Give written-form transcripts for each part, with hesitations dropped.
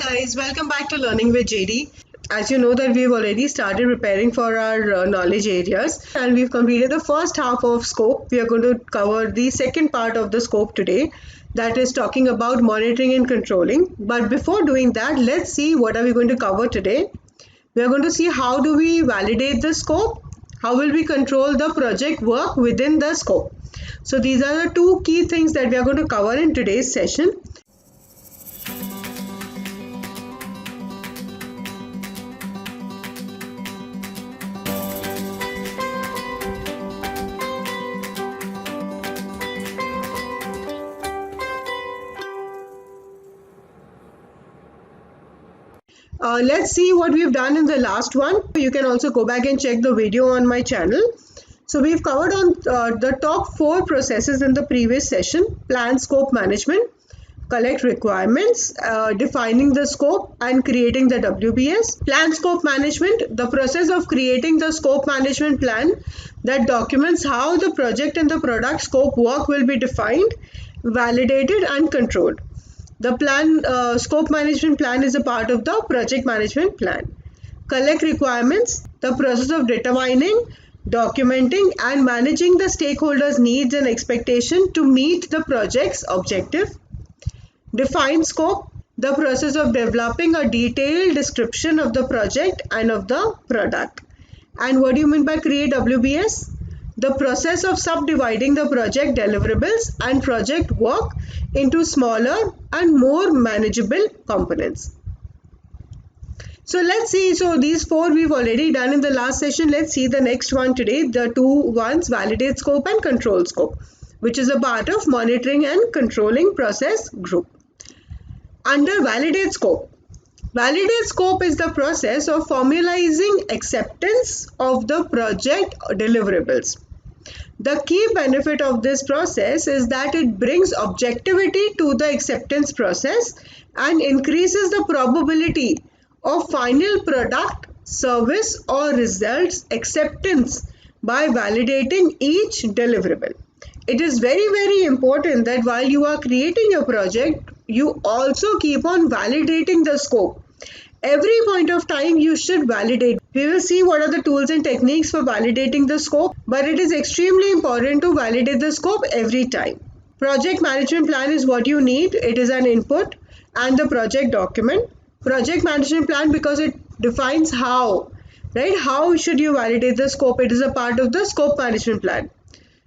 guys, welcome back to Learning with JD. As you know that we've already started preparing for our knowledge areas and we've completed the first half of scope. We are going to cover the second part of the scope today, that is talking about monitoring and controlling. But before doing that, let's see what are we going to cover today. We are going to see how do we validate the scope, how will we control the project work within the scope. So these are the two key things that we are going to cover in today's session. Let's see what we've done in the last one. You can also go back and check the video on my channel. So we've covered on the top 4 processes in the previous session: plan, scope management, collect requirements, defining the scope, and creating the WBS. Plan, scope management, the process of creating the scope management plan that documents how the project and the product scope work will be defined, validated, and controlled. The plan, scope management plan is a part of the project management plan. Collect requirements, the process of determining, documenting, and managing the stakeholders' needs and expectation to meet the project's objective. Define scope, the process of developing a detailed description of the project and of the product. And what do you mean by create WBS? The process of subdividing the project deliverables and project work into smaller and more manageable components. So let's see, so these 4 we've already done in the last session. Let's see the next one today, the 2 ones, validate scope and control scope, which is a part of monitoring and controlling process group. Under validate scope is the process of formalizing acceptance of the project deliverables. The key benefit of this process is that it brings objectivity to the acceptance process and increases the probability of final product, service, or results acceptance by validating each deliverable. It is very, very important that while you are creating your project, you also keep on validating the scope. Every point of time you should validate. We will see what are the tools and techniques for validating the scope, but it is extremely important to validate the scope every time. Project management plan is what you need. It is an input and the project document. Project management plan, because it defines how, right? How should you validate the scope? It is a part of the scope management plan.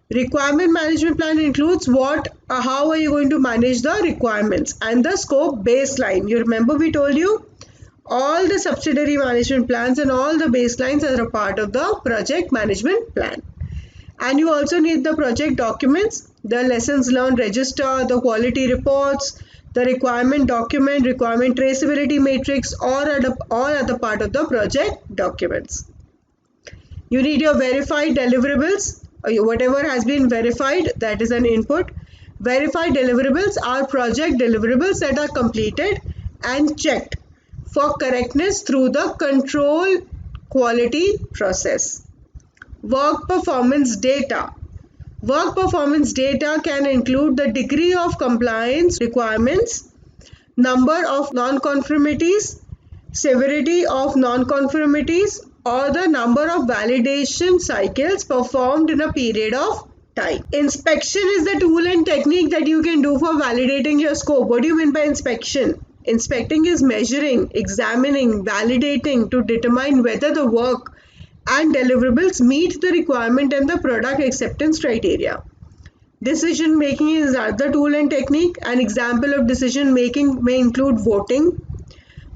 Requirement management plan includes how are you going to manage the requirements, and the scope baseline. You remember we told you all the subsidiary management plans and all the baselines are a part of the project management plan. And you also need the project documents, the lessons learned register, the quality reports, the requirement document, requirement traceability matrix, all are the part of the project documents. You need your verified deliverables. Whatever has been verified, that is an input. Verified deliverables are project deliverables that are completed and checked for correctness through the control quality process. Work performance data. Work performance data can include the degree of compliance requirements, number of non-conformities, severity of non-conformities, or the number of validation cycles performed in a period of time. Inspection is the tool and technique that you can do for validating your scope. What do you mean by inspection? Inspecting is measuring, examining, validating to determine whether the work and deliverables meet the requirement and the product acceptance criteria. Decision making is another tool and technique. An example of decision making may include voting.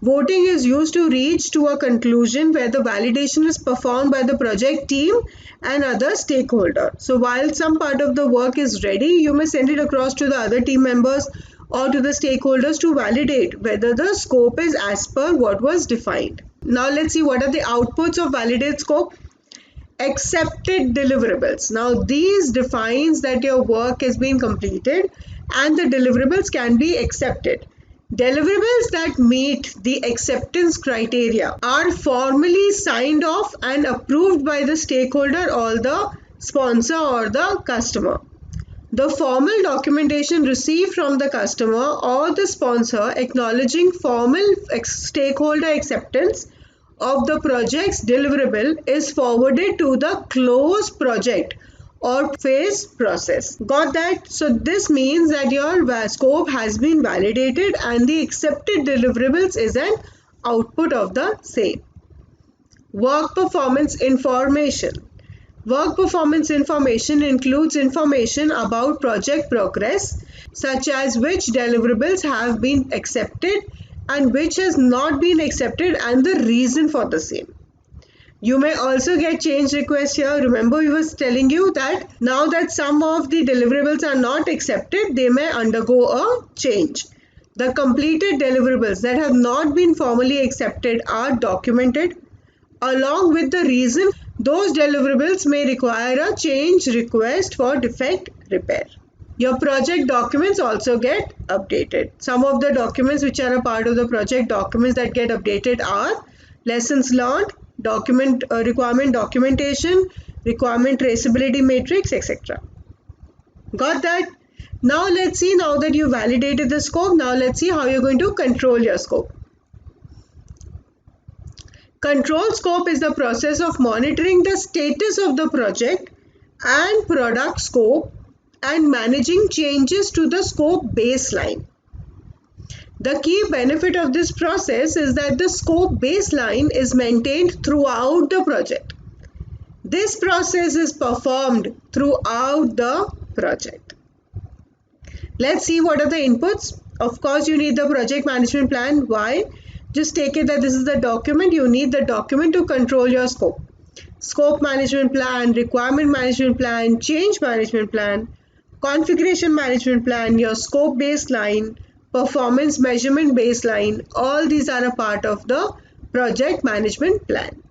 Voting is used to reach to a conclusion where the validation is performed by the project team and other stakeholders. So while some part of the work is ready, you may send it across to the other team members or to the stakeholders to validate whether the scope is as per what was defined. Now let's see what are the outputs of validate scope. Accepted deliverables. Now these defines that your work has been completed and the deliverables can be accepted. Deliverables that meet the acceptance criteria are formally signed off and approved by the stakeholder or the sponsor or the customer. The formal documentation received from the customer or the sponsor acknowledging formal stakeholder acceptance of the project's deliverable is forwarded to the close project or phase process. Got that? So this means that your scope has been validated and the accepted deliverables is an output of the same. Work performance information. Work performance information includes information about project progress, such as which deliverables have been accepted and which has not been accepted and the reason for the same. You may also get change requests here. Remember, we was telling you that now that some of the deliverables are not accepted, they may undergo a change. The completed deliverables that have not been formally accepted are documented. Along with the reason, those deliverables may require a change request for defect repair. Your project documents also get updated. Some of the documents which are a part of the project documents that get updated are lessons learned, requirement documentation, requirement traceability matrix, etc. Got that? Now let's see, now that you validated the scope, now let's see how you're going to control your scope. Control scope is the process of monitoring the status of the project and product scope and managing changes to the scope baseline. The key benefit of this process is that the scope baseline is maintained throughout the project. This process is performed throughout the project. Let's see what are the inputs. Of course, you need the project management plan. Why? Just take it that this is the document. You need the document to control your scope. Scope management plan, requirement management plan, change management plan, configuration management plan, your scope baseline, performance measurement baseline, all these are a part of the project management plan.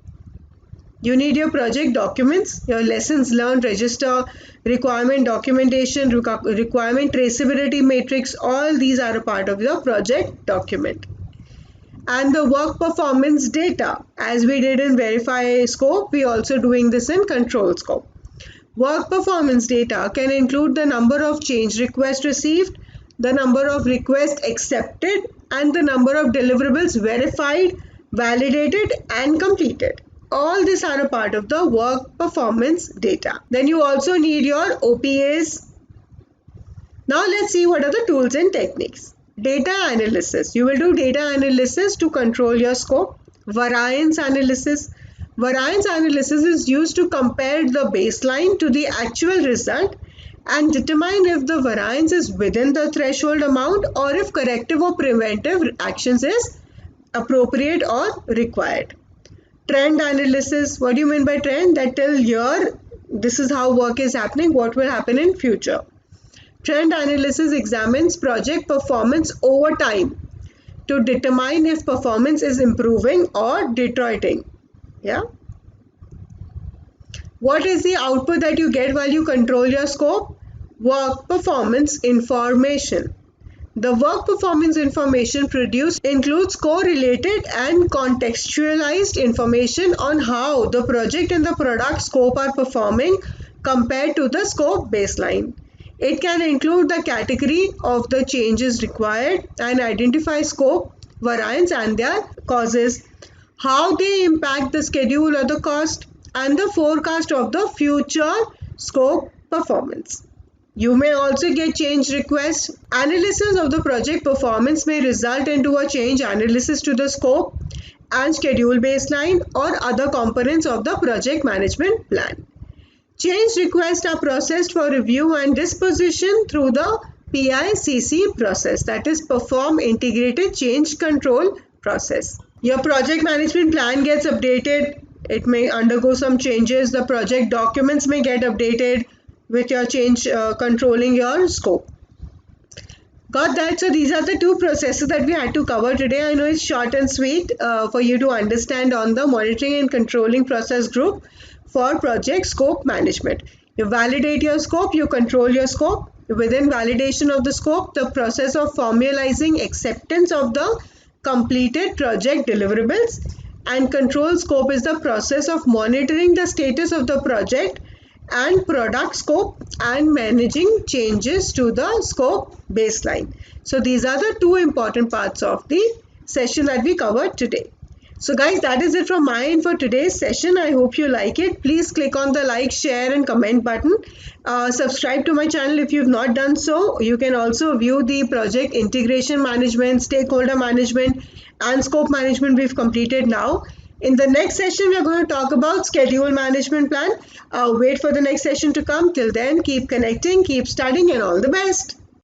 You need your project documents, your lessons learned register, requirement documentation, requirement traceability matrix, all these are a part of your project document. And the work performance data, as we did in verify scope, we are also doing this in control scope. Work performance data can include the number of change requests received, the number of requests accepted, and the number of deliverables verified, validated, and completed. All these are a part of the work performance data. Then you also need your OPAs. Now let's see what are the tools and techniques. Data analysis. You will do data analysis to control your scope. Variance analysis. Variance analysis is used to compare the baseline to the actual result and determine if the variance is within the threshold amount or if corrective or preventive actions is appropriate or required. Trend analysis. What do you mean by trend? That till here, this is how work is happening, what will happen in future. Trend analysis examines project performance over time to determine if performance is improving or deteriorating. Yeah. What is the output that you get while you control your scope? Work performance information. The work performance information produced includes correlated and contextualized information on how the project and the product scope are performing compared to the scope baseline. It can include the category of the changes required and identify scope, variance and their causes, how they impact the schedule or the cost, and the forecast of the future scope performance. You may also get change requests. Analysis of the project performance may result into a change analysis to the scope and schedule baseline or other components of the project management plan. Change requests are processed for review and disposition through the PICC process, that is Perform Integrated Change Control process. Your project management plan gets updated. It may undergo some changes. The project documents may get updated with your change controlling your scope. Got that? So these are the two processes that we had to cover today. I know it's short and sweet for you to understand on the monitoring and controlling process group for project scope management. You validate your scope, you control your scope. Within validation of the scope, the process of formalizing acceptance of the completed project deliverables, and control scope is the process of monitoring the status of the project and product scope, and managing changes to the scope baseline. So these are the two important parts of the session that we covered today. So guys, that is it from my end for today's session. I hope you like it. Please click on the like, share and comment button. Subscribe to my channel if you've not done so. You can also view the project integration management, stakeholder management and scope management we've completed now. In the next session, we're going to talk about schedule management plan. Wait for the next session to come. Till then, keep connecting, keep studying and all the best.